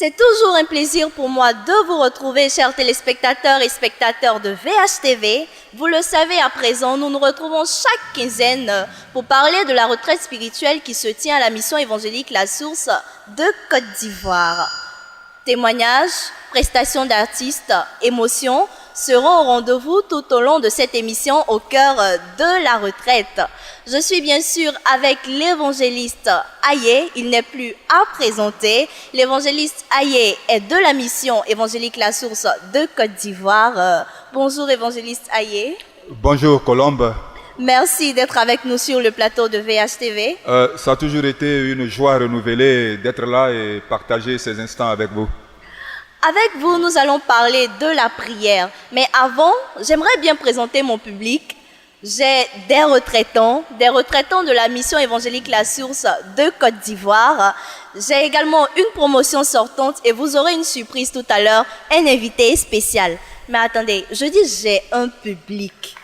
C'est toujours un plaisir pour moi de vous retrouver, chers téléspectateurs et spectateurs de VHTV. Vous le savez à présent, nous nous retrouvons chaque quinzaine pour parler de la retraite spirituelle qui se tient à la mission évangélique La Source de Côte d'Ivoire. Témoignages, prestations d'artistes, émotions seront au rendez-vous tout au long de cette émission au cœur de la retraite. Je suis bien sûr avec l'évangéliste Aye, il n'est plus à présenter. L'évangéliste Aye est de la mission évangélique La Source de Côte d'Ivoire. Bonjour évangéliste Aye. Bonjour Colombe. Merci d'être avec nous sur le plateau de VHTV. Ça a toujours été une joie renouvelée d'être là et partager ces instants avec vous. Avec vous, nous allons parler de la prière. Mais avant, j'aimerais bien présenter mon public. J'ai des retraitants de la mission évangélique La Source de Côte d'Ivoire. J'ai également une promotion sortante et vous aurez une surprise tout à l'heure, un invité spécial. Mais attendez, je dis j'ai un public.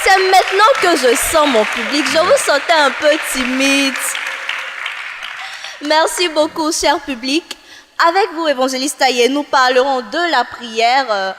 C'est maintenant que je sens mon public. Je vous sentais un peu timide. Merci beaucoup, cher public. Avec vous, évangéliste Aye, nous parlerons de la prière.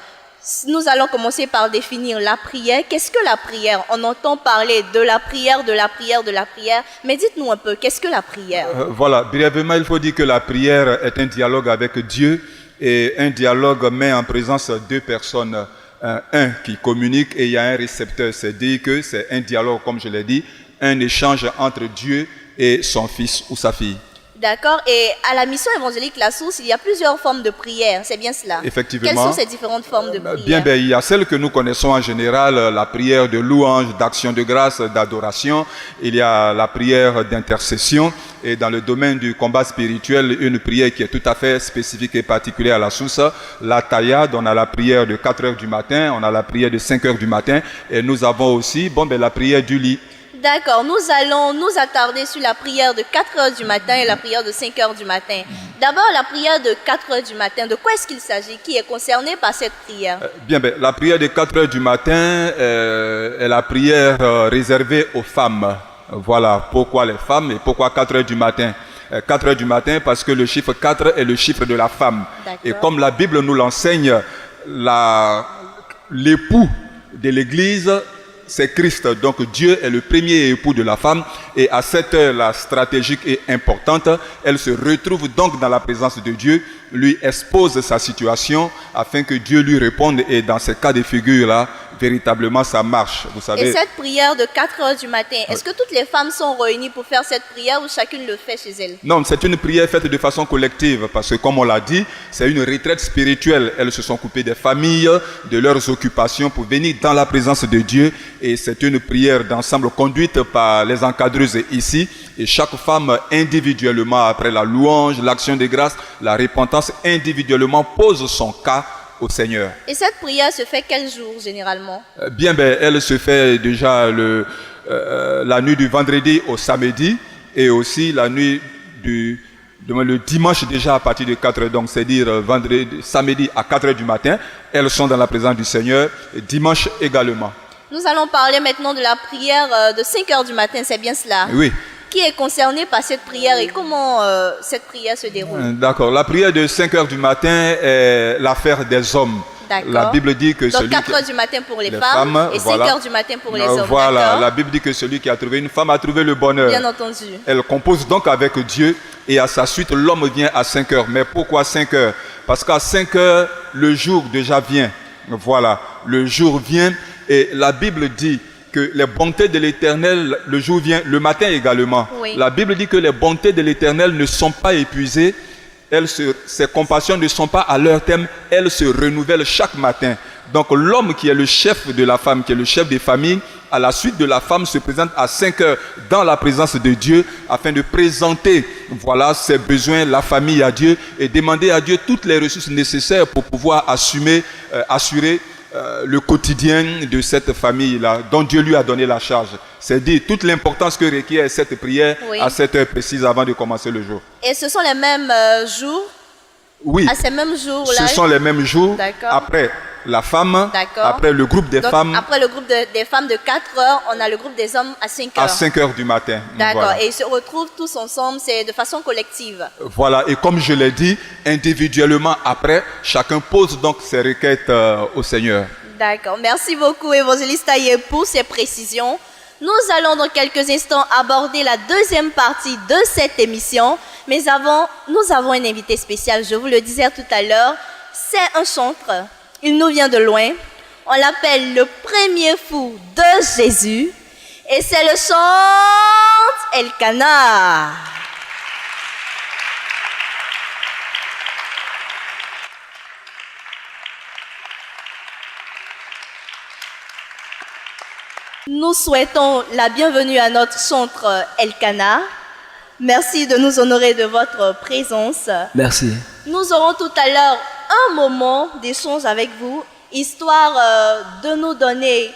Nous allons commencer par définir la prière. Qu'est-ce que la prière? On entend parler de la prière, de la prière, de la prière. Mais dites-nous un peu, qu'est-ce que la prière? Voilà, brièvement, il faut dire que la prière est un dialogue avec Dieu. Et un dialogue met en présence deux personnes. Un qui communique et il y a un récepteur. C'est-à-dire que c'est un dialogue, comme je l'ai dit, un échange entre Dieu et son fils ou sa fille. D'accord. Et à la mission évangélique La Source, il y a plusieurs formes de prière. C'est bien cela? Effectivement. Quelles sont ces différentes formes de prière? Bien, il y a celle que nous connaissons en général, la prière de louange, d'action de grâce, d'adoration. Il y a la prière d'intercession. Et dans le domaine du combat spirituel, une prière qui est tout à fait spécifique et particulière à La Source. La taillade, on a la prière de 4 heures du matin, on a la prière de 5 heures du matin. Et nous avons aussi la prière du lit. D'accord, nous allons nous attarder sur la prière de 4 heures du matin et la prière de 5 heures du matin. D'abord, la prière de 4 heures du matin, de quoi est-ce qu'il s'agit? Qui est concerné par cette prière? La prière de 4 heures du matin est la prière réservée aux femmes. Voilà, pourquoi les femmes et pourquoi 4 heures du matin? 4 heures du matin parce que le chiffre 4 est le chiffre de la femme. Et comme la Bible nous l'enseigne, l'époux de l'Église, c'est Christ. Donc Dieu est le premier époux de la femme et à cette heure-là stratégique et importante, elle se retrouve donc dans la présence de Dieu, lui expose sa situation afin que Dieu lui réponde et dans ces cas de figure-là, véritablement ça marche. Vous savez. Et cette prière de 4 heures du matin, est-ce que toutes les femmes sont réunies pour faire cette prière ou chacune le fait chez elle? Non, c'est une prière faite de façon collective parce que comme on l'a dit, c'est une retraite spirituelle. Elles se sont coupées des familles, de leurs occupations pour venir dans la présence de Dieu et c'est une prière d'ensemble conduite par les encadreuses ici et chaque femme individuellement après la louange, l'action de grâce, la repentance individuellement pose son cas au Seigneur. Et cette prière se fait quel jour généralement? Elle se fait déjà la nuit du vendredi au samedi et aussi la nuit le dimanche déjà à partir de 4 heures, donc c'est-à-dire samedi à 4 heures du matin. Elles sont dans la présence du Seigneur et dimanche également. Nous allons parler maintenant de la prière de 5 heures du matin, c'est bien cela? Oui. Qui est concerné par cette prière et comment cette prière se déroule? D'accord. La prière de 5 heures du matin est l'affaire des hommes. La Bible dit que donc 4 heures du matin pour les femmes et 5 heures du matin pour les hommes. Voilà, la Bible dit que celui qui a trouvé une femme a trouvé le bonheur. Bien entendu. Elle compose donc avec Dieu et à sa suite l'homme vient à 5 heures. Mais pourquoi 5 heures? Parce qu'à 5 heures, le jour déjà vient. Voilà, le jour vient et la Bible dit que les bontés de l'Éternel, le jour vient, le matin également. Oui. La Bible dit que les bontés de l'Éternel ne sont pas épuisées, ses compassions ne sont pas à leur terme, elles se renouvellent chaque matin. Donc l'homme qui est le chef de la femme, qui est le chef des familles, à la suite de la femme se présente à 5 heures dans la présence de Dieu afin de présenter ses besoins, la famille à Dieu et demander à Dieu toutes les ressources nécessaires pour pouvoir assurer le quotidien de cette famille-là dont Dieu lui a donné la charge. C'est dire toute l'importance que requiert cette prière à cette heure précise avant de commencer le jour. Et ce sont les mêmes jours? Oui. À ces mêmes jours-là? Ce sont les mêmes jours. Après la femme. D'accord. Après le groupe des Donc, femmes après le groupe des femmes de 4 heures, on a le groupe des hommes à 5 heures. à 5 heures du matin. D'accord. Voilà. Et ils se retrouvent tous ensemble, c'est de façon collective. Voilà, et comme je l'ai dit, individuellement après, chacun pose donc ses requêtes au Seigneur. D'accord. Merci beaucoup, évangéliste Taïe, pour ces précisions. Nous allons dans quelques instants aborder la deuxième partie de cette émission. Mais avant, nous avons un invité spécial, je vous le disais tout à l'heure. C'est un chantre. Il nous vient de loin. On l'appelle le premier fou de Jésus. Et c'est le chantre Elkanah. Nous souhaitons la bienvenue à notre chantre Elkanah. Merci de nous honorer de votre présence. Merci. Nous aurons tout à l'heure un moment d'échange avec vous, histoire de nous donner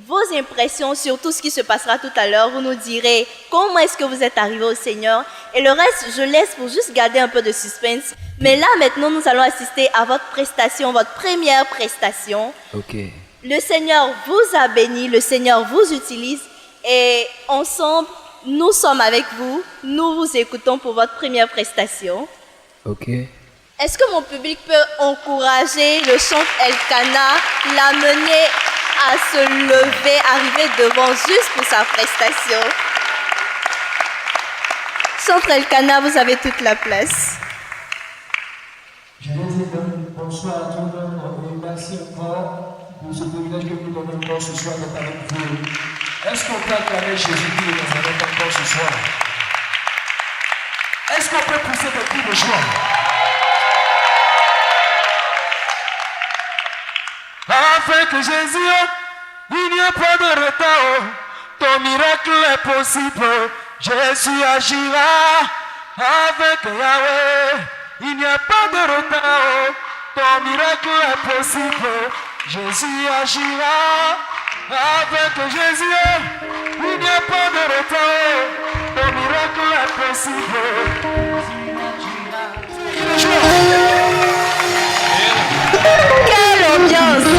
vos impressions sur tout ce qui se passera tout à l'heure. Vous nous direz comment est-ce que vous êtes arrivé au Seigneur. Et le reste, je laisse pour juste garder un peu de suspense. Mais là, maintenant, nous allons assister à votre prestation, votre première prestation. Ok. Le Seigneur vous a béni, le Seigneur vous utilise et ensemble, nous sommes avec vous, nous vous écoutons pour votre première prestation. Ok. Est-ce que mon public peut encourager le chantre Elkanah, l'amener à se lever, arriver devant juste pour sa prestation? Chantre Elkanah, vous avez toute la place. Je vais dire bonsoir à tout le monde et merci encore pour ce privilège que nous donnons encore ce soir d'être avec vous. Est-ce qu'on peut acclamer Jésus-Christ de Nazareth encore ce soir? Est-ce qu'on peut pousser des cris de joie? Avec Jésus, il n'y a pas de retard. Ton miracle est possible. Jésus agira avec Yahweh. Il n'y a pas de retard. Ton miracle est possible. Jésus agira avec Jésus. Il n'y a pas de retard. Ton miracle est possible. Quelle ambiance!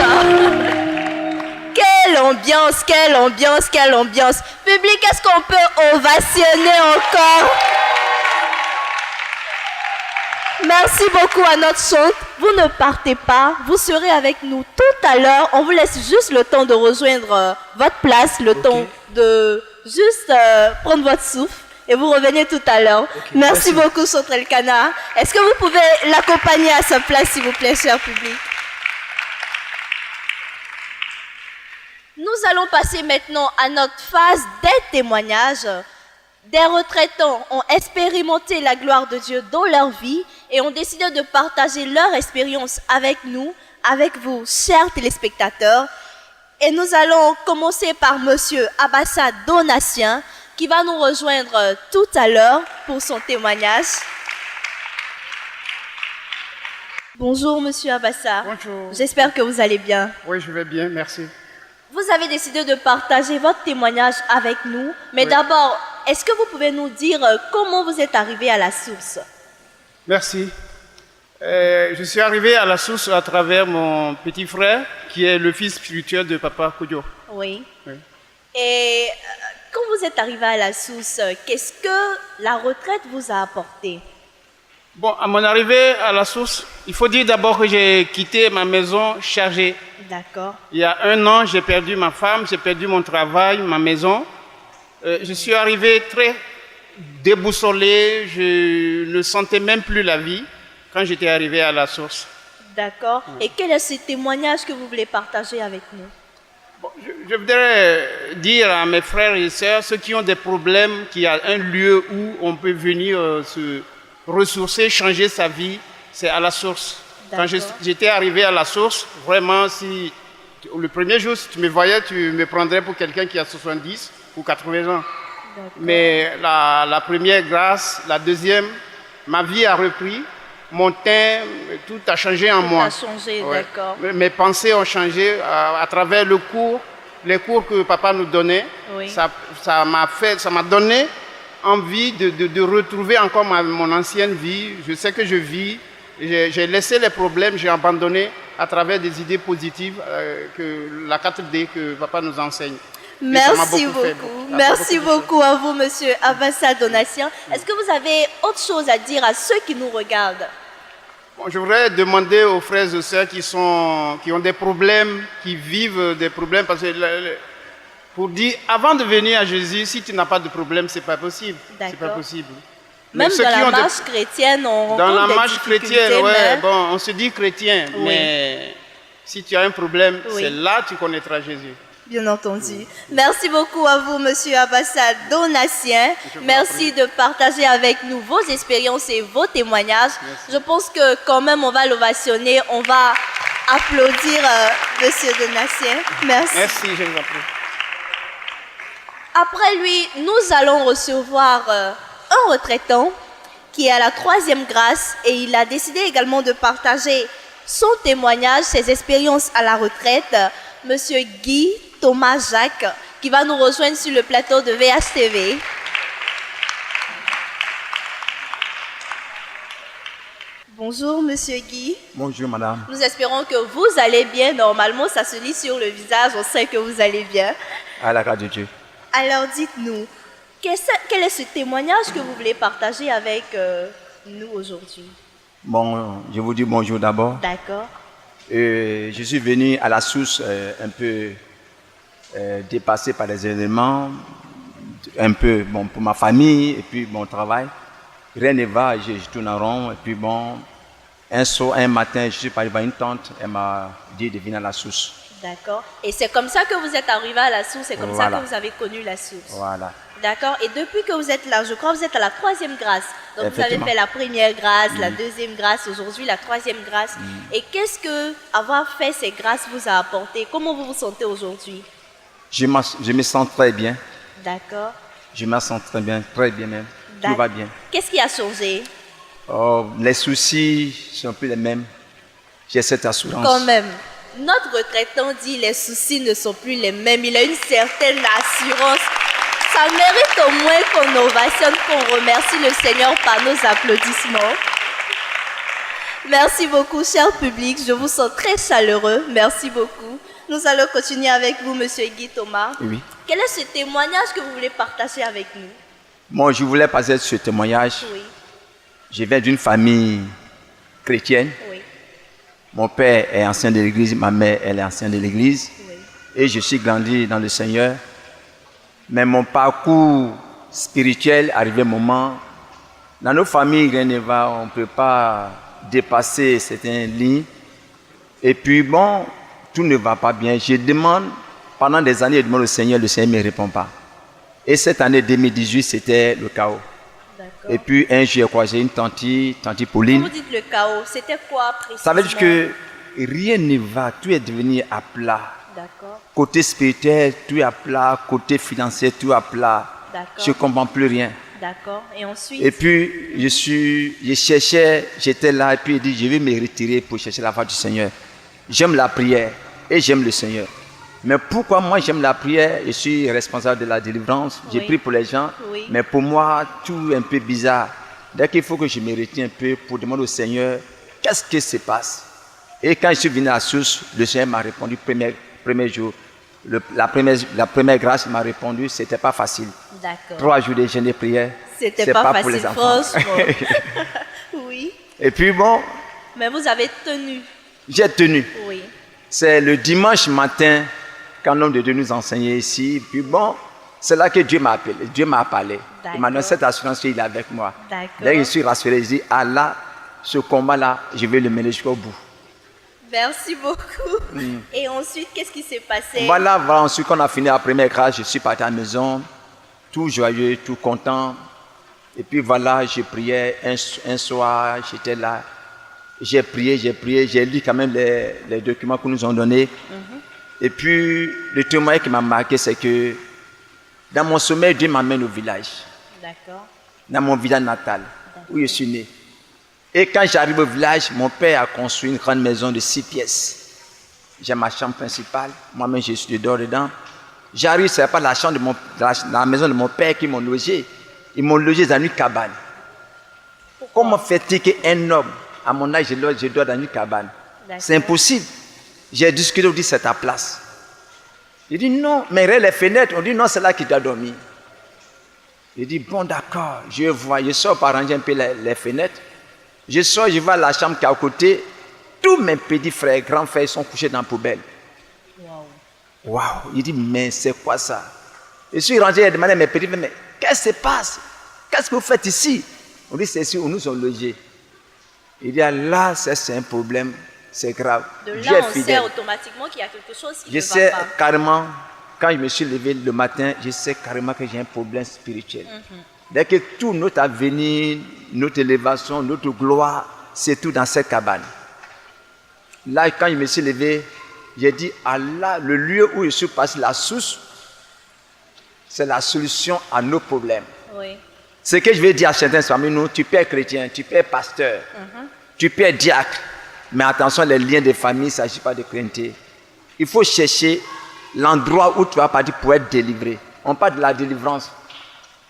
Quelle ambiance, quelle ambiance, quelle ambiance! Public, est-ce qu'on peut ovationner encore? Merci beaucoup à notre chantre. Vous ne partez pas, vous serez avec nous tout à l'heure. On vous laisse juste le temps de rejoindre votre place, le temps de juste prendre votre souffle. Et vous revenez tout à l'heure. Merci beaucoup, chantre Elkanah. Est-ce que vous pouvez l'accompagner à sa place, s'il vous plaît, cher public? Nous allons passer maintenant à notre phase des témoignages. Des retraitants ont expérimenté la gloire de Dieu dans leur vie et ont décidé de partager leur expérience avec nous, avec vous, chers téléspectateurs. Et nous allons commencer par Monsieur Abassa Donatien, qui va nous rejoindre tout à l'heure pour son témoignage. Bonjour, Monsieur Abassa. Bonjour. J'espère que vous allez bien. Oui, je vais bien, merci. Vous avez décidé de partager votre témoignage avec nous. Mais Oui. d'abord, est-ce que vous pouvez nous dire comment vous êtes arrivé à la source? Merci. Je suis arrivé à la source à travers mon petit frère, qui est le fils spirituel de Papa Kodjo. Oui. Oui. Et quand vous êtes arrivé à la source, qu'est-ce que la retraite vous a apporté? Bon, à mon arrivée à la source, il faut dire d'abord que j'ai quitté ma maison chargée. D'accord. Il y a 1 an, j'ai perdu ma femme, j'ai perdu mon travail, ma maison. Je suis arrivé très déboussolé, je ne sentais même plus la vie quand j'étais arrivé à la source. D'accord. Et quel est ce témoignage que vous voulez partager avec nous? Bon, je voudrais dire à mes frères et sœurs, ceux qui ont des problèmes, qu'il y a un lieu où on peut venir se ressourcer, changer sa vie, c'est à la source. Quand j'étais arrivé à la source, vraiment, si le premier jour, si tu me voyais, tu me prendrais pour quelqu'un qui a 70 ou 80 ans. Mais la première grâce, la deuxième, ma vie a repris, mon teint, tout a changé en moi. Tout a changé, Ouais. d'accord. Mes pensées ont changé à travers les cours que papa nous donnait. Oui. Ça m'a donné envie de retrouver encore mon ancienne vie. Je sais que je vis. J'ai laissé les problèmes, j'ai abandonné à travers des idées positives, que la 4D que papa nous enseigne. Merci beaucoup. Merci beaucoup à vous, monsieur Abassa Donatien. Est-ce que vous avez autre chose à dire à ceux qui nous regardent? Bon, je voudrais demander aux frères et sœurs qui ont des problèmes, qui vivent des problèmes, parce que pour dire, avant de venir à Jésus, si tu n'as pas de problème, c'est pas possible. C'est pas possible. Même dans la marche chrétienne, on rencontre dans la des marche chrétienne, mais... ouais, bon, on se dit chrétien, Oui. mais si tu as un problème, Oui. c'est là que tu connaîtras Jésus. Bien entendu. Merci beaucoup à vous, monsieur Abassa Donatien. Merci de partager avec nous vos expériences et vos témoignages. Merci. Je pense que quand même, on va l'ovationner, on va applaudir monsieur Donatien. Merci. Merci, je vous en prie. Après lui, nous allons recevoir un retraitant qui est à la 3e grâce et il a décidé également de partager son témoignage, ses expériences à la retraite. Monsieur Guy Thomas Jacques, qui va nous rejoindre sur le plateau de VHTV. Bonjour, monsieur Guy. Bonjour, madame. Nous espérons que vous allez bien. Normalement, ça se lit sur le visage. On sait que vous allez bien. À la grâce de Dieu. Alors, dites-nous, quel est ce témoignage que vous voulez partager avec nous aujourd'hui? Bon, je vous dis bonjour d'abord. D'accord. Je suis venu à la source un peu dépassé par les éléments, un peu bon, pour ma famille et puis mon travail. Rien ne va, je tourne en rond. Et puis bon, un matin, je suis parti voir une tante, elle m'a dit de venir à la source. D'accord. Et c'est comme ça que vous êtes arrivé à la source, c'est comme Voilà. ça que vous avez connu la source. Voilà. D'accord. Et depuis que vous êtes là, je crois que vous êtes à la 3e grâce. Donc vous avez Effectivement. fait la 1re grâce, la 2e grâce, aujourd'hui la 3e grâce. Et qu'est-ce que avoir fait ces grâces vous a apporté? Comment vous vous sentez aujourd'hui? Je me sens très bien. D'accord. Je me sens très bien même. Tout D'ac- va bien. Qu'est-ce qui a changé? Oh, les soucis sont plus les mêmes. J'ai cette assurance. Quand même. Notre retraitant dit les soucis ne sont plus les mêmes. Il a une certaine assurance. Ça mérite au moins qu'on ovationne, qu'on remercie le Seigneur par nos applaudissements. Merci beaucoup, cher public. Je vous sens très chaleureux. Merci beaucoup. Nous allons continuer avec vous, monsieur Guy Thomas. Oui. Quel est ce témoignage que vous voulez partager avec nous? Moi, je voulais passer ce témoignage. Oui, Je viens d'une famille chrétienne. oui, Mon père est ancien de l'église, ma mère elle est ancienne de l'église. oui. Et je suis grandi dans le Seigneur. Mais mon parcours spirituel, arrivé un moment, dans nos familles, rien ne va, on ne peut pas dépasser certaines lignes. Et puis bon, tout ne va pas bien. Je demande, pendant des années, je demande au Seigneur ne me répond pas. Et cette année 2018, c'était le chaos. D'accord. Et puis un jour, j'ai croisé une tante Quand Pauline. vous dites le chaos, c'était quoi précisément? Ça veut dire que rien ne va, tout est devenu à plat. D'accord, Côté spirituel, tout est à plat. Côté financier, tout est à plat. d'accord. Je ne comprends plus rien. D'accord. Et ensuite? Et puis, je cherchais, j'étais là, et puis il dit, je vais me retirer pour chercher la face du Seigneur. J'aime la prière et j'aime le Seigneur. Mais pourquoi moi j'aime la prière? Je suis responsable de la délivrance, j'ai Oui. prie pour les gens, Oui. mais pour moi, tout est un peu bizarre. Donc il faut que je me retire un peu pour demander au Seigneur, qu'est-ce qui se passe? Et quand je suis venu à la source, le Seigneur m'a répondu premier jour. La première grâce, il m'a répondu, c'était pas facile. D'accord. 3 jours de jeûne et prière, C'était c'est pas pour les facile, enfants. franchement. Oui. Et puis bon, Mais vous avez tenu. j'ai tenu. Oui. C'est le dimanche matin quand l'homme de Dieu nous enseignait ici. Puis bon, c'est là que Dieu m'a appelé. Dieu m'a parlé. D'accord. Il m'a donné cette assurance qu'il est avec moi. D'accord. Là, je suis rassuré. Je dis, ah là, ce combat-là, je vais le mener jusqu'au bout. Merci beaucoup. Et ensuite, qu'est-ce qui s'est passé? Voilà, ensuite qu'on a fini la première grâce, je suis parti à la maison, tout joyeux, tout content. Et puis voilà, je priais un soir, j'étais là. J'ai prié, j'ai lu quand même les documents que nous ont donnés. Et puis, le témoin qui m'a marqué, c'est que dans mon sommeil, Dieu m'amène au village, D'accord. dans mon village natal, où je suis né. Et quand j'arrive au village, mon père a construit une grande maison de 6 pièces. J'ai ma chambre principale, moi-même je suis dedans. J'arrive, ce n'est pas la chambre la maison de mon père qui m'ont logé. Ils m'ont logé dans une cabane. Comment fait-il qu'un homme, à mon âge, je dors dans une cabane? C'est impossible. J'ai discuté, on dit c'est ta place. Il dit non, mais les fenêtres, on dit non, c'est là qu'il doit dormir. Il dit bon d'accord, je vois, je sors pour arranger un peu les fenêtres. Je sors, je vois la chambre qui est à côté. Tous mes petits frères, grands frères, ils sont couchés dans la poubelle. Waouh. Il dit mais c'est quoi ça? Je suis rentré, il a demandé à mes petits frères, mais qu'est-ce qui se passe? Qu'est-ce que vous faites ici? On dit c'est ici où nous sommes logés. Il dit là, c'est un problème. C'est grave. De là, Dieu est on fidèle. sait automatiquement qu'il y a quelque chose qui Je ne sais va pas. carrément, quand je me suis levé le matin, je sais carrément que j'ai un problème spirituel. Dès que tout notre avenir, notre élévation, notre gloire, c'est tout dans cette cabane. Là, quand je me suis levé, j'ai dit, Allah, le lieu où je suis passé, la source, c'est la solution à nos problèmes. Oui. Ce que je vais dire à certains parmi nous, tu peux être chrétien, tu peux être pasteur, tu peux être diacre. Mais attention, les liens de famille, il ne s'agit pas de crainter. Il faut chercher l'endroit où tu vas partir pour être délivré. On parle de la délivrance.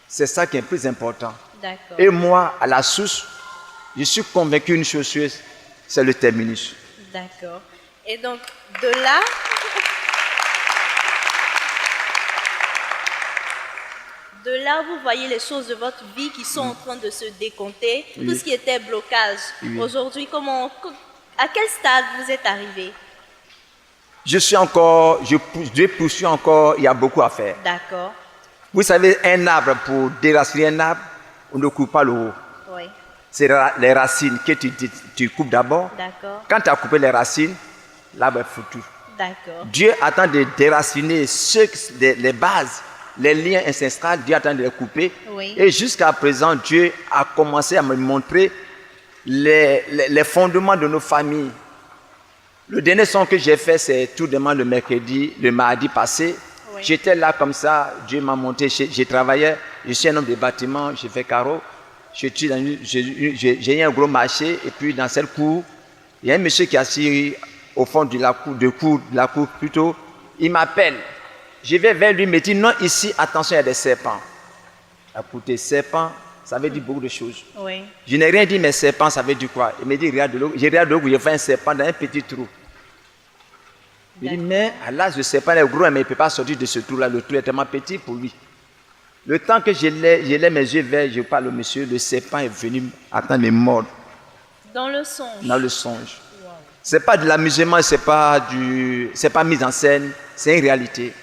C'est ça qui est le plus important. D'accord. Et moi, à la source, je suis convaincu d'une chose, c'est le terminus. D'accord. Et donc, de là, vous voyez les choses de votre vie qui sont en train de se décompter. Oui. Tout ce qui était blocage. Oui. Aujourd'hui, à quel stade vous êtes arrivé? Je poursuis encore, il y a beaucoup à faire. D'accord. Vous savez, un arbre, pour déraciner un arbre, on ne coupe pas le haut. Oui. C'est les racines que tu coupes d'abord. D'accord. Quand tu as coupé les racines, l'arbre est foutu. D'accord. Dieu attend de déraciner les bases, les liens ancestraux, Dieu attend de les couper. Oui. Et jusqu'à présent, Dieu a commencé à me montrer les fondements de nos familles. Le dernier son que j'ai fait, c'est tout demain le mardi passé. Oui. J'étais là comme ça, Dieu m'a monté, j'ai travaillé, je suis un homme de bâtiment, j'ai fait carreau. J'ai eu un gros marché et puis dans cette cour, il y a un monsieur qui est assis au fond de la cour plutôt. Il m'appelle. Je vais vers lui, il me dit non, ici, attention, il y a des serpents. Écoutez, serpents, ça veut dire beaucoup de choses. Oui. Je n'ai rien dit, mais serpent, ça veut dire quoi? Il me dit, regarde de l'eau. Je regarde de l'eau, il y a un serpent dans un petit trou. Il dit, mais à l'âge de serpent, il est gros, mais il ne peut pas sortir de ce trou-là. Le trou est tellement petit pour lui. Le temps que je lève mes yeux vers, je parle au monsieur, le serpent est venu attendre me mordre. Dans le songe. Dans le songe. Wow. Ce n'est pas de l'amusement, ce n'est pas mise en scène, c'est une réalité.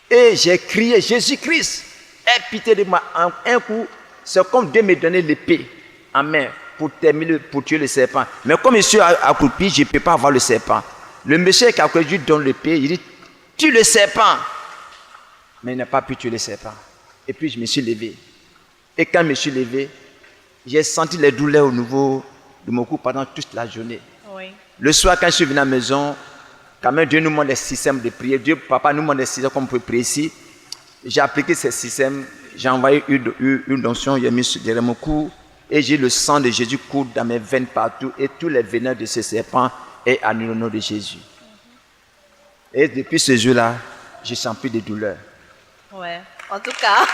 Et j'ai crié, Jésus-Christ, aie pitié de moi. En un coup, c'est comme Dieu me donnait l'épée en main pour tuer le serpent. Mais comme je suis accroupi, je ne peux pas avoir le serpent. Le monsieur qui a lui donne l'épée, il dit, tue le serpent. Mais il n'a pas pu tuer le serpent. Et puis je me suis levé. Et quand je me suis levé, j'ai senti les douleurs au niveau de mon cou pendant toute la journée. Oui. Le soir, quand je suis venu à la maison, quand même Dieu nous montre des systèmes de prière. Dieu, papa, nous montre des systèmes comme on peut prier ici. J'ai appliqué ces systèmes. J'ai envoyé une onction, j'ai mis derrière mon cou. Et j'ai le sang de Jésus coule dans mes veines partout. Et tous les venins de ce serpent est annulé au nom de Jésus. Et depuis ce jour-là, je ne sens plus de douleur. Ouais. En tout cas,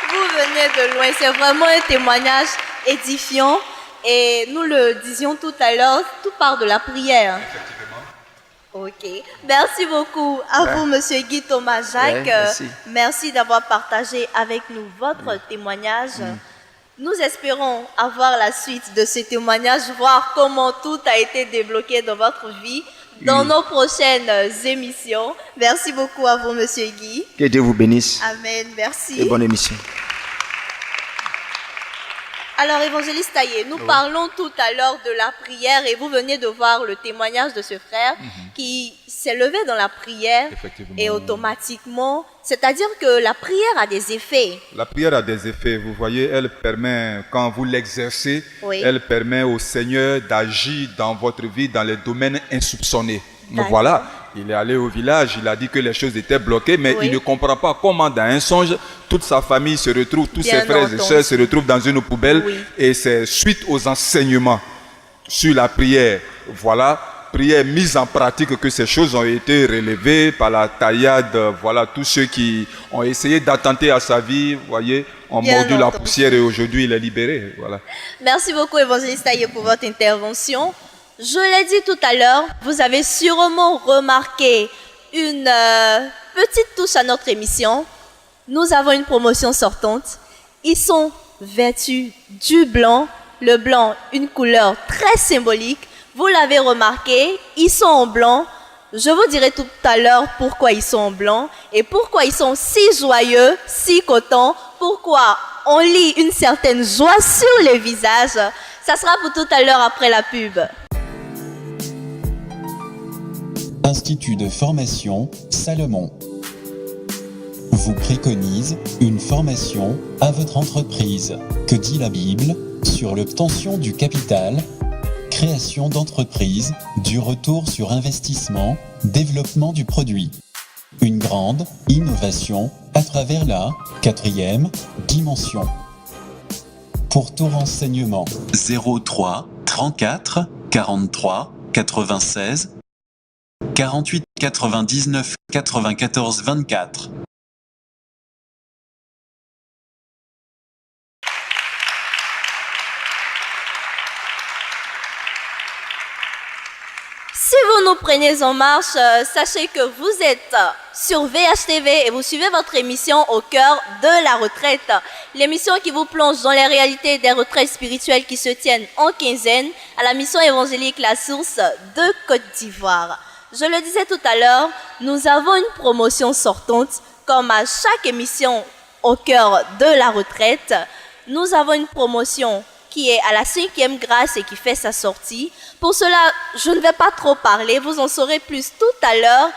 vous venez de loin. C'est vraiment un témoignage édifiant. Et nous le disions tout à l'heure, tout part de la prière. Effectivement. Ok. Merci beaucoup à vous, Monsieur Guy Thomas Jacques. Merci. Merci d'avoir partagé avec nous votre témoignage. Nous espérons avoir la suite de ce témoignage, voir comment tout a été débloqué dans votre vie dans nos prochaines émissions. Merci beaucoup à vous, Monsieur Guy. Que Dieu vous bénisse. Amen. Merci. Et bonne émission. Alors, évangéliste Taillé, nous parlons tout à l'heure de la prière et vous venez de voir le témoignage de ce frère qui s'est levé dans la prière et automatiquement, c'est-à-dire que la prière a des effets. La prière a des effets, vous voyez, elle permet, quand vous l'exercez, elle permet au Seigneur d'agir dans votre vie dans les domaines insoupçonnés. Donc voilà, il est allé au village, il a dit que les choses étaient bloquées, mais il ne comprend pas comment dans un songe, toute sa famille se retrouve, tous ses frères et sœurs se retrouvent dans une poubelle. Et c'est suite aux enseignements sur la prière, voilà, prière mise en pratique que ces choses ont été relevées par la taillade. Voilà, tous ceux qui ont essayé d'attenter à sa vie, vous voyez, ont mordu la poussière et aujourd'hui il est libéré. Voilà. Merci beaucoup, évangéliste Taillé, pour votre intervention. Je l'ai dit tout à l'heure, vous avez sûrement remarqué une petite touche à notre émission. Nous avons une promotion sortante. Ils sont vêtus du blanc. Le blanc, une couleur très symbolique. Vous l'avez remarqué, ils sont en blanc. Je vous dirai tout à l'heure pourquoi ils sont en blanc et pourquoi ils sont si joyeux, si contents, pourquoi on lit une certaine joie sur les visages. Ça sera pour tout à l'heure après la pub. Institut de formation Salomon vous préconise une formation à votre entreprise. Que dit la Bible sur l'obtention du capital, création d'entreprise, du retour sur investissement, développement du produit. Une grande innovation à travers la 4e dimension. Pour tout renseignement, 03 34 43 96 48 99 94 24. Si vous nous prenez en marche, sachez que vous êtes sur VHTV et vous suivez votre émission au cœur de la retraite. L'émission qui vous plonge dans les réalités des retraites spirituelles qui se tiennent en quinzaine à la mission évangélique La Source de Côte d'Ivoire. Je le disais tout à l'heure, nous avons une promotion sortante comme à chaque émission au cœur de la retraite. Nous avons une promotion qui est à la 5e grâce et qui fait sa sortie. Pour cela, je ne vais pas trop parler, vous en saurez plus tout à l'heure.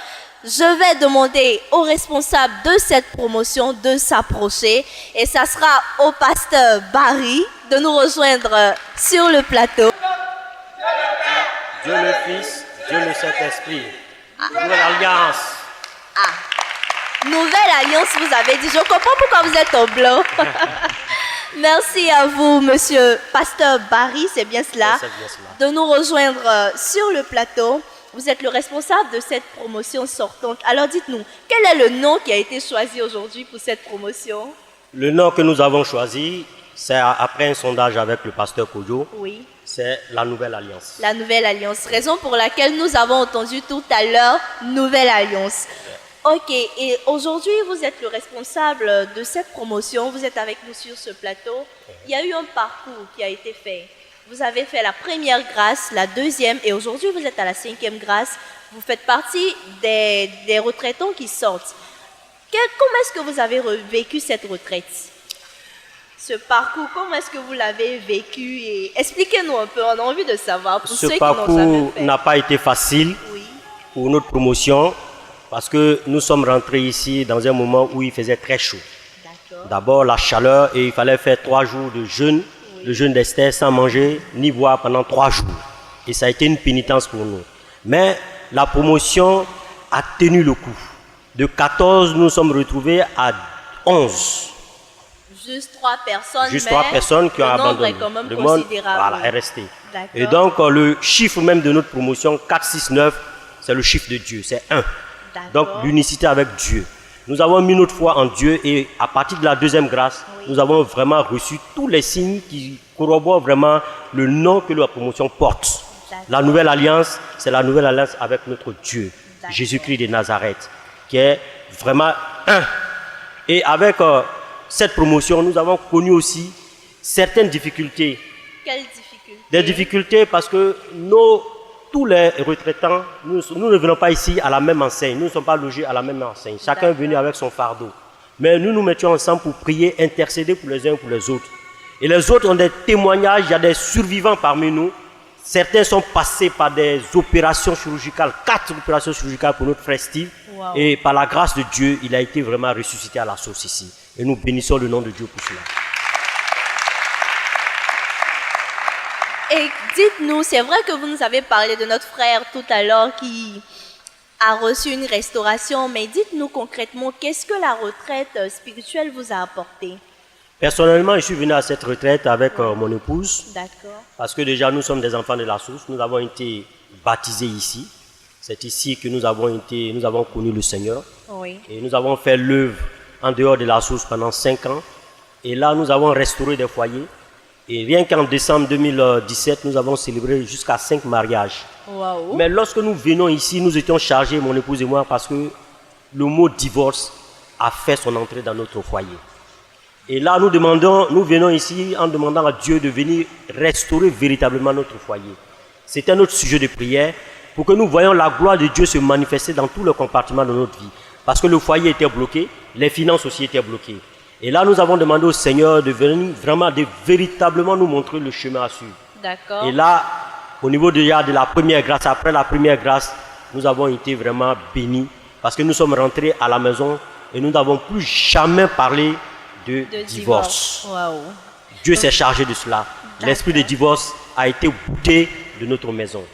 Je vais demander au responsable de cette promotion de s'approcher et ça sera au pasteur Barry de nous rejoindre sur le plateau. Dieu le Fils, Dieu le Saint-Esprit. Nouvelle alliance. Nouvelle alliance, vous avez dit. Je comprends pourquoi vous êtes au blanc. Merci à vous, monsieur pasteur Barry, c'est bien cela, de nous rejoindre sur le plateau. Vous êtes le responsable de cette promotion sortante. Alors dites-nous, quel est le nom qui a été choisi aujourd'hui pour cette promotion? Le nom que nous avons choisi, c'est après un sondage avec le pasteur Kojo. Oui. C'est la Nouvelle Alliance. La Nouvelle Alliance, raison pour laquelle nous avons entendu tout à l'heure Nouvelle Alliance. Ok, et aujourd'hui, vous êtes le responsable de cette promotion, vous êtes avec nous sur ce plateau. Il y a eu un parcours qui a été fait. Vous avez fait la première grâce, la deuxième, et aujourd'hui, vous êtes à la 5e grâce. Vous faites partie des retraitants qui sortent. Comment est-ce que vous avez vécu cette retraite? Ce parcours, comment est-ce que vous l'avez vécu? Et expliquez-nous un peu, on a envie de savoir. Pour Ce ceux parcours qui n'ont jamais fait. n'a pas été facile pour notre promotion. Parce que nous sommes rentrés ici dans un moment où il faisait très chaud. D'abord la chaleur et il fallait faire 3 jours de jeûne, le jeûne d'Esther sans manger ni boire pendant 3 jours. Et ça a été une pénitence pour nous. Mais la promotion a tenu le coup. De 14, nous sommes retrouvés à 11. Juste 3 personnes, Juste 3 personnes qui ont abandonné. Est quand même le monde est resté. Et donc le chiffre même de notre promotion, 469, c'est le chiffre de Dieu, c'est 1. Donc l'unicité avec Dieu. Nous avons mis notre foi en Dieu et à partir de la 2e grâce, nous avons vraiment reçu tous les signes qui corroborent vraiment le nom que la promotion porte. La Nouvelle Alliance, c'est la Nouvelle Alliance avec notre Dieu, Jésus-Christ de Nazareth, qui est vraiment un. Et avec cette promotion, nous avons connu aussi certaines difficultés. Quelles difficultés? Des difficultés parce que tous les retraitants, nous ne venons pas ici à la même enseigne. Nous ne sommes pas logés à la même enseigne. Chacun est venu avec son fardeau. Mais nous nous mettions ensemble pour prier, intercéder pour les uns et pour les autres. Et les autres ont des témoignages, il y a des survivants parmi nous. Certains sont passés par des opérations chirurgicales, 4 opérations chirurgicales pour notre frère Steve. Wow. Et par la grâce de Dieu, il a été vraiment ressuscité à la source ici. Et nous bénissons le nom de Dieu pour cela. Et dites-nous, c'est vrai que vous nous avez parlé de notre frère tout à l'heure qui a reçu une restauration, mais dites-nous concrètement, qu'est-ce que la retraite spirituelle vous a apporté? Personnellement, je suis venu à cette retraite avec mon épouse. D'accord. Parce que déjà, nous sommes des enfants de la source. Nous avons été baptisés ici. C'est ici que nous avons connu le Seigneur. Oui. Et nous avons fait l'œuvre en dehors de la source pendant 5 ans. Et là, nous avons restauré des foyers. Et rien qu'en décembre 2017, nous avons célébré jusqu'à 5 mariages. Waouh. Mais lorsque nous venons ici, nous étions chargés, mon épouse et moi, parce que le mot divorce a fait son entrée dans notre foyer. Et là, nous venons ici en demandant à Dieu de venir restaurer véritablement notre foyer. C'était notre sujet de prière pour que nous voyions la gloire de Dieu se manifester dans tous les compartiments de notre vie. Parce que le foyer était bloqué, les finances aussi étaient bloquées. Et là, nous avons demandé au Seigneur de venir vraiment, de véritablement nous montrer le chemin à suivre. D'accord. Et là, au niveau de la première grâce, après la première grâce, nous avons été vraiment bénis parce que nous sommes rentrés à la maison et nous n'avons plus jamais parlé de divorce. Wow. Dieu s'est chargé de cela. L'esprit de divorce a été bouté de notre maison.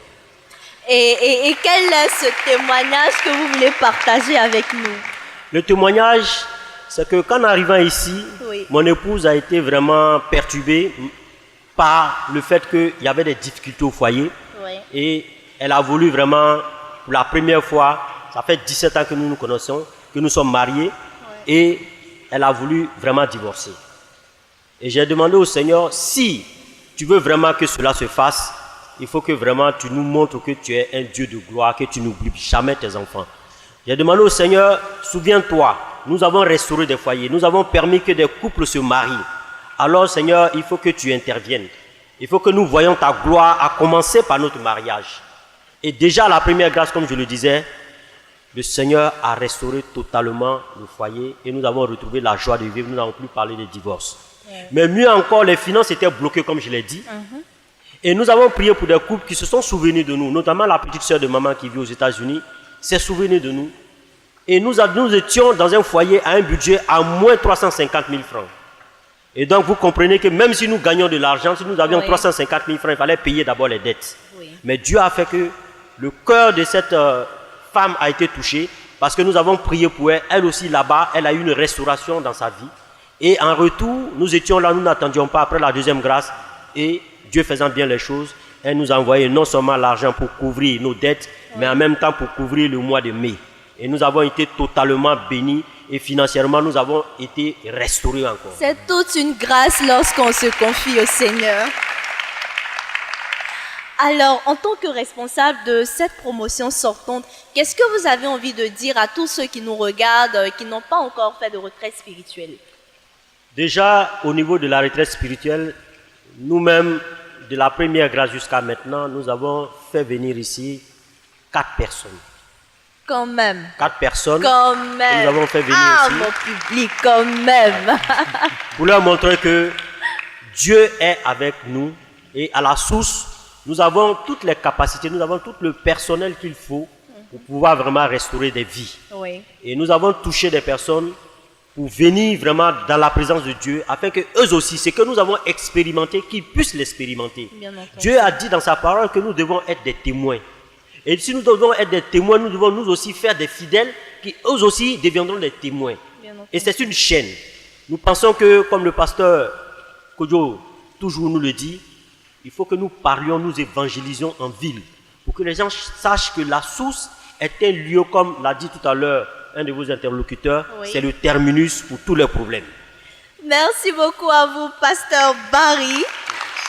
Et quel est ce témoignage que vous voulez partager avec nous? Le témoignage, c'est que qu'en arrivant ici, Oui. mon épouse a été vraiment perturbée par le fait qu'il y avait des difficultés au foyer. Oui. Et elle a voulu vraiment, pour la première fois, ça fait 17 ans que nous nous connaissons, que nous sommes mariés, et elle a voulu vraiment divorcer. Et j'ai demandé au Seigneur, si tu veux vraiment que cela se fasse, il faut que vraiment tu nous montres que tu es un Dieu de gloire, que tu n'oublies jamais tes enfants. J'ai demandé au Seigneur, souviens-toi, nous avons restauré des foyers, nous avons permis que des couples se marient. Alors Seigneur, il faut que tu interviennes. Il faut que nous voyions ta gloire, à commencer par notre mariage. Et déjà la première grâce, comme je le disais, le Seigneur a restauré totalement le foyer et nous avons retrouvé la joie de vivre, nous n'avons plus parlé de divorce. Mais mieux encore, les finances étaient bloquées, comme je l'ai dit. Et nous avons prié pour des couples qui se sont souvenus de nous, notamment la petite sœur de maman qui vit aux États-Unis, s'est souvenue de nous. Et nous étions dans un foyer à un budget à moins 350 000 francs. Et donc vous comprenez que même si nous gagnions de l'argent, si nous avions 350 000 francs, il fallait payer d'abord les dettes. Oui. Mais Dieu a fait que le cœur de cette femme a été touché parce que nous avons prié pour elle. Elle aussi là-bas, elle a eu une restauration dans sa vie. Et en retour, nous étions là, nous n'attendions pas après la deuxième grâce. Et Dieu faisant bien les choses, elle nous a envoyé non seulement l'argent pour couvrir nos dettes, mais en même temps pour couvrir le mois de mai. Et nous avons été totalement bénis et financièrement, nous avons été restaurés encore. C'est toute une grâce lorsqu'on se confie au Seigneur. Alors, en tant que responsable de cette promotion sortante, qu'est-ce que vous avez envie de dire à tous ceux qui nous regardent, qui n'ont pas encore fait de retraite spirituelle? Déjà, au niveau de la retraite spirituelle, nous-mêmes, de la première grâce jusqu'à maintenant, nous avons fait venir ici 4 personnes. Quand même. 4 personnes. Quand même. Nous avons fait venir ici. Mon public, quand même. Pour leur montrer que Dieu est avec nous et à la source, nous avons toutes les capacités, nous avons tout le personnel qu'il faut pour pouvoir vraiment restaurer des vies. Oui. Et nous avons touché des personnes pour venir vraiment dans la présence de Dieu afin que eux aussi, ce que nous avons expérimenté, qu'ils puissent l'expérimenter. Dieu a dit dans sa parole que nous devons être des témoins. Et si nous devons être des témoins, nous devons nous aussi faire des fidèles qui eux aussi deviendront des témoins. Et c'est une chaîne. Nous pensons que, comme le pasteur Kodjo toujours nous le dit, il faut que nous parlions, nous évangélisions en ville pour que les gens sachent que la source est un lieu, comme l'a dit tout à l'heure un de vos interlocuteurs, c'est le terminus pour tous les problèmes. Merci beaucoup à vous, pasteur Barry.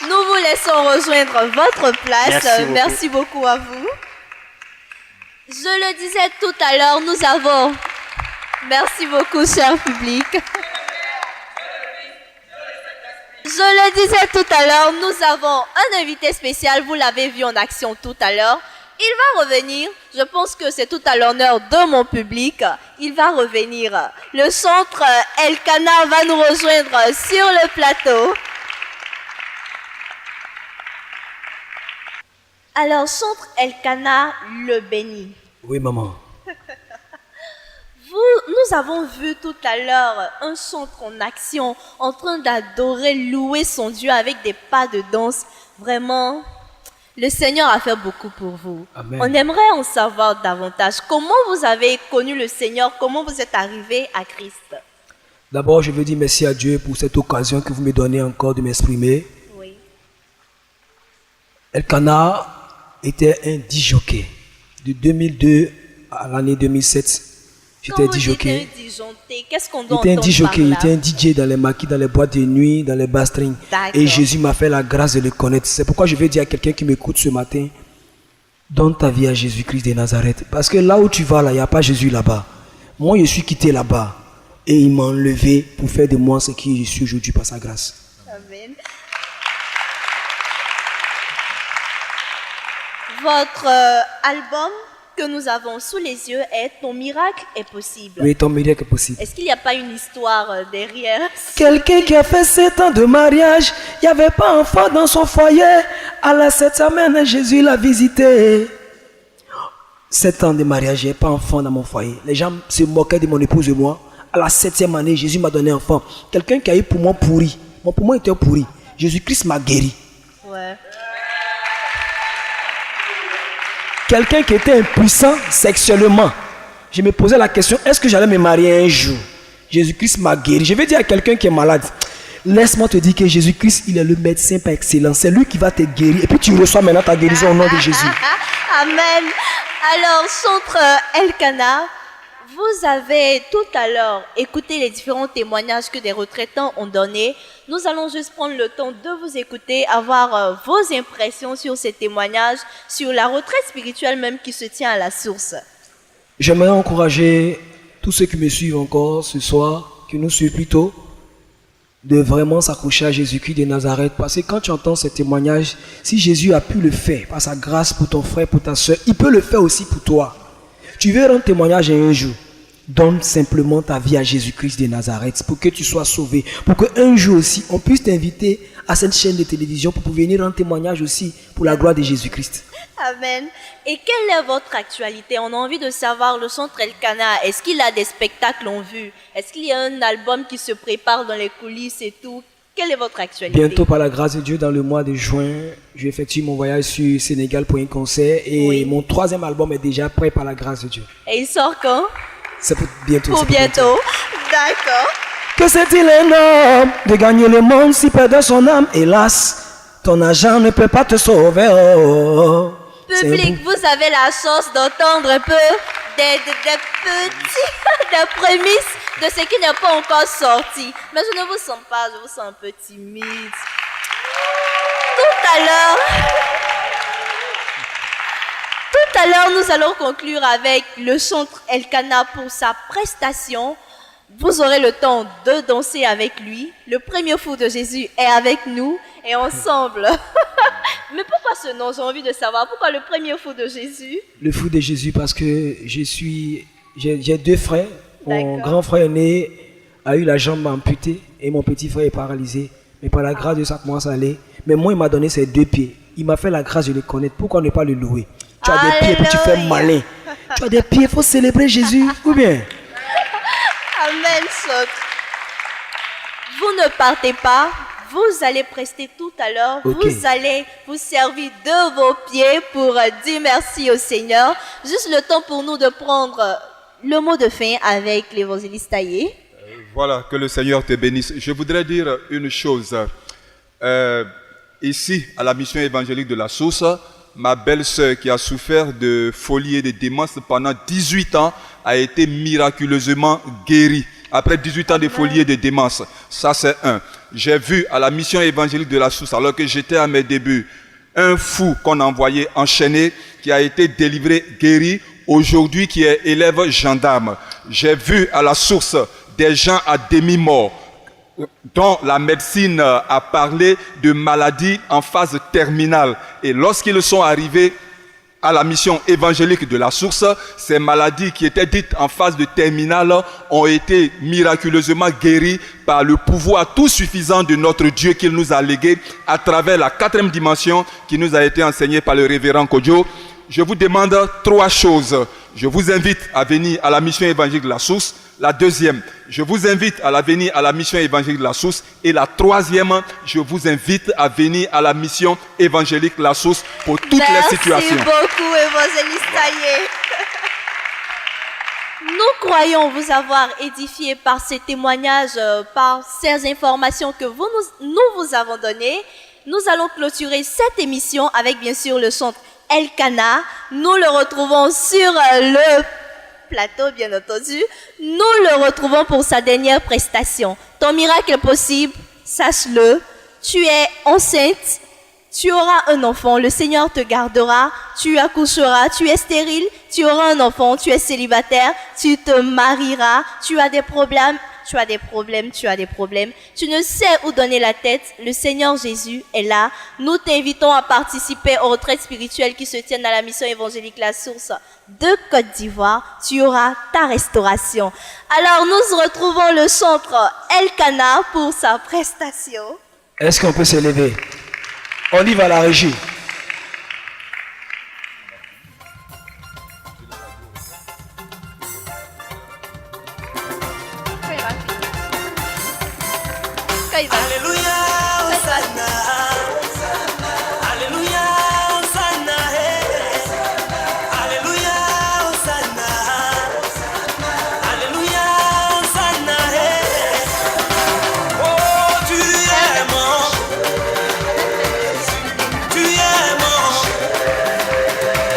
Nous vous laissons rejoindre votre place. Merci beaucoup à vous. Je le disais tout à l'heure, nous avons... Merci beaucoup, cher public. Je le disais tout à l'heure, nous avons un invité spécial, vous l'avez vu en action tout à l'heure. Il va revenir, je pense que c'est tout à l'honneur de mon public, il va revenir. Le centre Elkanah va nous rejoindre sur le plateau. Alors, centre Elkanah le béni. Oui, maman. Nous avons vu tout à l'heure un centre en action, en train d'adorer, louer son Dieu avec des pas de danse. Vraiment, le Seigneur a fait beaucoup pour vous. Amen. On aimerait en savoir davantage. Comment vous avez connu le Seigneur? Comment vous êtes arrivé à Christ? D'abord, je veux dire merci à Dieu pour cette occasion que vous me donnez encore de m'exprimer. Oui. Elkanah était un disjockey de 2002 à l'année 2007. J'étais un disjockey. Qu'est-ce qu'on doit J'étais un entendre disjockey, par là? j'étais un DJ dans les maquis, dans les boîtes de nuit, dans les basstrings. Et Jésus m'a fait la grâce de le connaître. C'est pourquoi je veux dire à quelqu'un qui m'écoute ce matin, donne ta vie à Jésus-Christ de Nazareth. Parce que là où tu vas, là, il n'y a pas Jésus là-bas. Moi, je suis quitté là-bas. Et il m'a enlevé pour faire de moi ce qui je suis aujourd'hui par sa grâce. Amen. Votre album que nous avons sous les yeux est Ton miracle est possible. Oui, ton miracle est possible. Est-ce qu'il n'y a pas une histoire derrière? Quelqu'un qui a fait 7 ans de mariage, il n'y avait pas d'enfant dans son foyer. À la 7e semaine, Jésus l'a visité. 7 ans de mariage, il n'y avait pas d'enfant dans mon foyer. Les gens se moquaient de mon épouse et moi. À la 7e année, Jésus m'a donné un enfant. Quelqu'un qui a eu poumon pourri. Mon poumon était pourri. Jésus-Christ m'a guéri. Ouais. Quelqu'un qui était impuissant sexuellement. Je me posais la question, est-ce que j'allais me marier un jour? Jésus-Christ m'a guéri. Je vais dire à quelqu'un qui est malade, laisse-moi te dire que Jésus-Christ, il est le médecin par excellence. C'est lui qui va te guérir. Et puis tu reçois maintenant ta guérison au nom de Jésus. Amen. Alors, Centre Elkanah, vous avez tout à l'heure écouté les différents témoignages que des retraitants ont donnés. Nous allons juste prendre le temps de vous écouter, avoir vos impressions sur ces témoignages, sur la retraite spirituelle même qui se tient à la source. J'aimerais encourager tous ceux qui me suivent encore ce soir, qui nous suivent plutôt, de vraiment s'accrocher à Jésus-Christ de Nazareth. Parce que quand tu entends ces témoignages, si Jésus a pu le faire par sa grâce pour ton frère, pour ta soeur, il peut le faire aussi pour toi. Tu veux rendre témoignage un jour, donne simplement ta vie à Jésus-Christ de Nazareth pour que tu sois sauvé. Pour qu'un jour aussi, on puisse t'inviter à cette chaîne de télévision pour venir rendre témoignage aussi pour la gloire de Jésus-Christ. Amen. Et quelle est votre actualité? On a envie de savoir, le Centre Elkanah, est-ce qu'il a des spectacles en vue? Est-ce qu'il y a un album qui se prépare dans les coulisses et tout? Quelle est votre actualité? Bientôt, par la grâce de Dieu, dans le mois de juin, je vais effectuer mon voyage sur Sénégal pour un concert. Et mon 3e album est déjà prêt par la grâce de Dieu. Et il sort quand? C'est pour bientôt. Pour bientôt. D'accord. Que c'est-il un homme de gagner le monde si perdre son âme? Hélas, ton argent ne peut pas te sauver. Oh. Public, vous avez la chance d'entendre un peu des prémices de ce qui n'est pas encore sorti. Mais je ne vous sens pas, je vous sens un peu timide. Tout à l'heure, nous allons conclure avec le Centre Elkanah pour sa prestation. Vous aurez le temps de danser avec lui. Le premier fou de Jésus est avec nous et ensemble. Mais pourquoi ce nom? J'ai envie de savoir. Pourquoi le premier fou de Jésus? Le fou de Jésus parce que j'ai 2 frères. Mon grand frère aîné a eu la jambe amputée et mon petit frère est paralysé. Mais par la grâce de Dieu, ça commence à aller. Mais moi, il m'a donné ses 2 pieds. Il m'a fait la grâce de le connaître. Pourquoi ne pas le louer? Tu as des pieds et tu fais malin. Tu as des pieds, il faut célébrer Jésus. Ou bien? Amen, Sotre. Vous ne partez pas. Vous allez prester tout à l'heure. Okay. Vous allez vous servir de vos pieds pour dire merci au Seigneur. Juste le temps pour nous de prendre le mot de fin avec l'évangéliste Taillé. Voilà, que le Seigneur te bénisse. Je voudrais dire une chose. Ici, à la mission évangélique de la Source, ma belle-sœur qui a souffert de folie et de démence pendant 18 ans a été miraculeusement guérie. Après 18 ans de folie et de démence. Ça, c'est un. J'ai vu à la mission évangélique de la Source, alors que j'étais à mes débuts, un fou qu'on a envoyé enchaîné, qui a été délivré, guéri, aujourd'hui qui est élève gendarme. J'ai vu à la Source des gens à demi-mort, dont la médecine a parlé de maladies en phase terminale. Et lorsqu'ils sont arrivés à la mission évangélique de la Source, ces maladies qui étaient dites en phase de terminale ont été miraculeusement guéries par le pouvoir tout suffisant de notre Dieu qu'il nous a légué à travers la 4e dimension qui nous a été enseignée par le révérend Kodjo. Je vous demande 3 choses. Je vous invite à venir à la mission évangélique de la Source. La 2e, je vous invite à venir à la mission évangélique de la Source. Et la 3e, je vous invite à venir à la mission évangélique de la Source pour toutes les situations. Merci beaucoup, évangéliste Taillé. Nous croyons vous avoir édifié par ces témoignages, par ces informations que nous vous avons données. Nous allons clôturer cette émission avec bien sûr le Centre Elkanah. Nous le retrouvons sur le plateau, bien entendu. Nous le retrouvons pour sa dernière prestation. Ton miracle est possible, sache-le. Tu es enceinte, tu auras un enfant, le Seigneur te gardera, tu accoucheras, tu es stérile, tu auras un enfant, tu es célibataire, tu te marieras, tu as des problèmes, tu ne sais où donner la tête, le Seigneur Jésus est là. Nous t'invitons à participer aux retraites spirituelles qui se tiennent à la mission évangélique La Source de Côte d'Ivoire. Tu auras ta restauration. Alors nous retrouvons le chantre Elkana pour sa prestation. Est-ce qu'on peut s'élever? On y va à la régie. Alléluia, Hosanna. Alléluia, Hosanna. Alléluia, Hosanna. Alléluia, Hosanna. Oh, tu es mort. Tu es mort.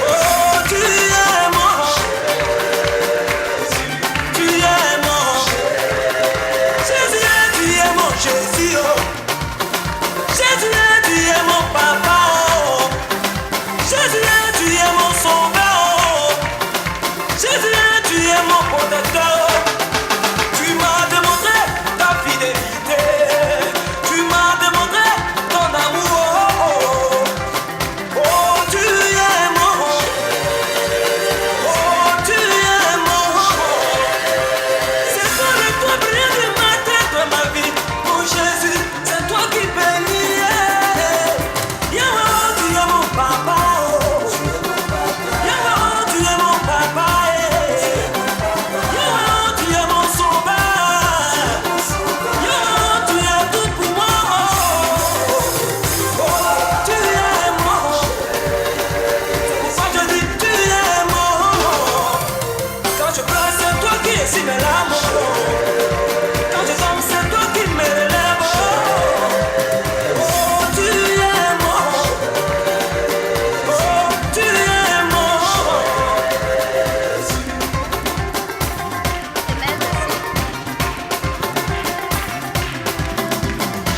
Oh, tu es mort. Tu es mort. Jésus, tu es mort, Jésus. Oh. Jésus, tu es mon papa. Oh. Jésus, tu es mon sauveur. Oh. Jésus, tu es mon protecteur. Tu m'as démontré ta fidélité. Tu m'as démontré ton amour. Oh, tu es mort. Oh, tu es mort. C'est toi l'étoile brillante du matin de ma vie. Mon Jésus, c'est toi qui bénis. Yahweh, tu es mon papa. Yahweh, tu es mon papa. Yahweh, tu es mon sauveur. Yahweh, tu es tout pour moi. Oh, tu es mort. C'est pourquoi je dis tu es mort. Quand je pleure, c'est toi qui essuie mes larmes. Quand je tombe, c'est toi qui me relève. Oh, tu es mort. Oh, tu es mort.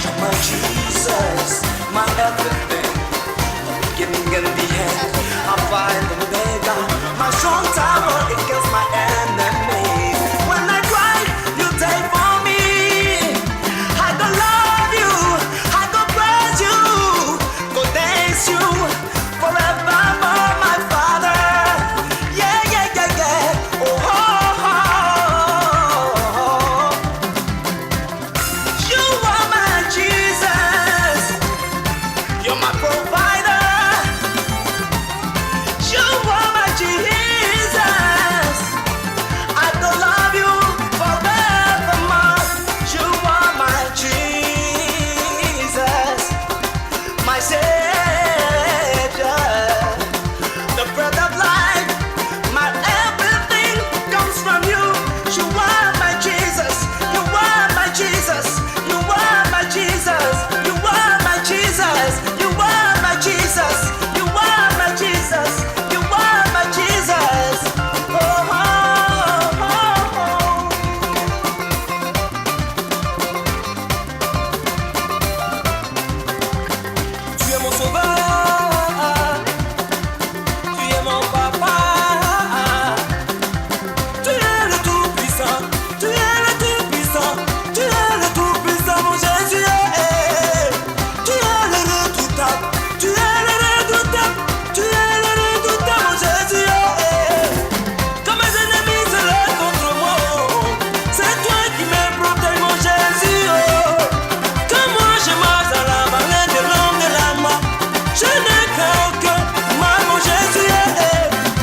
You're my Jesus, my everything. Beginning and the end, I find the Omega, my strong tower against my enemies. When I cry, you take for me. I go love you, I go praise you, go dance you forevermore, my Father. Yeah, yeah, yeah, yeah. Oh, oh, oh. You are my Jesus. You're my provider. You are my Jesus. I don't love you forevermore. You are my Jesus, my Savior, the breath of life. My everything comes from you. You are my Jesus. You are my Jesus. You are my Jesus. You are my Jesus. You are my Jesus. You are my Jesus. You are my Jesus. Oh, oh, oh, oh. Tu es mon sauveur. Tu es mon papa. Tu es le tout-puissant. Tu es le tout-puissant. Tu es le tout-puissant, mon Jésus. Tu es le redoutable. Tu es le redoutable. Tu es le redoutable, mon Jésus. Quand mes ennemis se lèvent contre moi, c'est toi qui me protèges, mon Jésus. Quand moi je marche dans la vallée de l'ombre de la mort, je n'ai craint aucun mal, mon Jésus.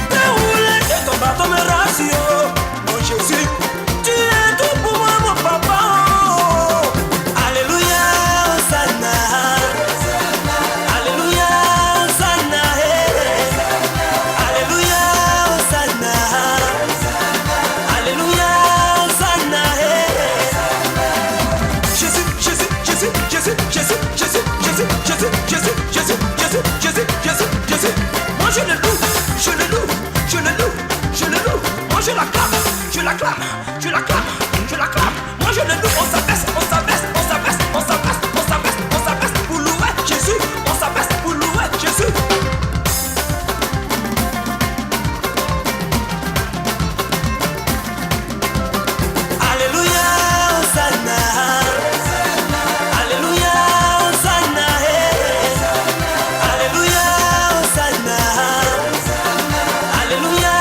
T'es roulé et ton bâton me rassure, mon Jésus. Tu es tout pour moi, mon papa. Alléluia, Hosanna. Alléluia, Hosanna. Alléluia, Hosanna. Alléluia, Hosanna. Jésus, Jésus, Jésus, Jésus, Jésus, Jésus, Jésus, Jésus, Jésus, Jésus, Jésus, Jésus, Jésus, Jésus. Moi je le loue, je le loue, je le loue, je le loue. Moi je l'acclame, je l'acclame, je l'acclame, je l'acclame. Moi je le loue, on s'abaisse, on s'abaisse, on s'abaisse, on s'abaisse, on s'abaisse, on s'abaisse pour louer Jésus, on s'abaisse pour louer Jésus. Alléluia, Hosanna. Alléluia, Hosanna. Alléluia, Hosanna. Alléluia,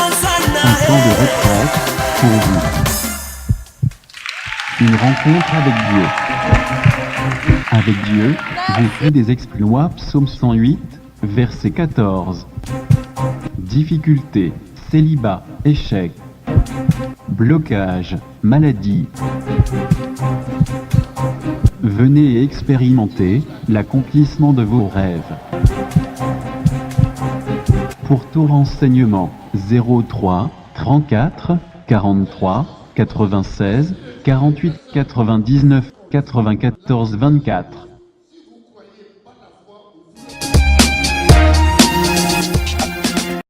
Hosanna. Un temps de retraite pour vous. Une rencontre avec Dieu. Avec Dieu, vous faites des exploits. Psaume 108, verset 14. Difficulté, célibat, échec, blocage, maladie. Venez expérimenter l'accomplissement de vos rêves. Pour tout renseignement, 03 34 43 96 48 99 94 24.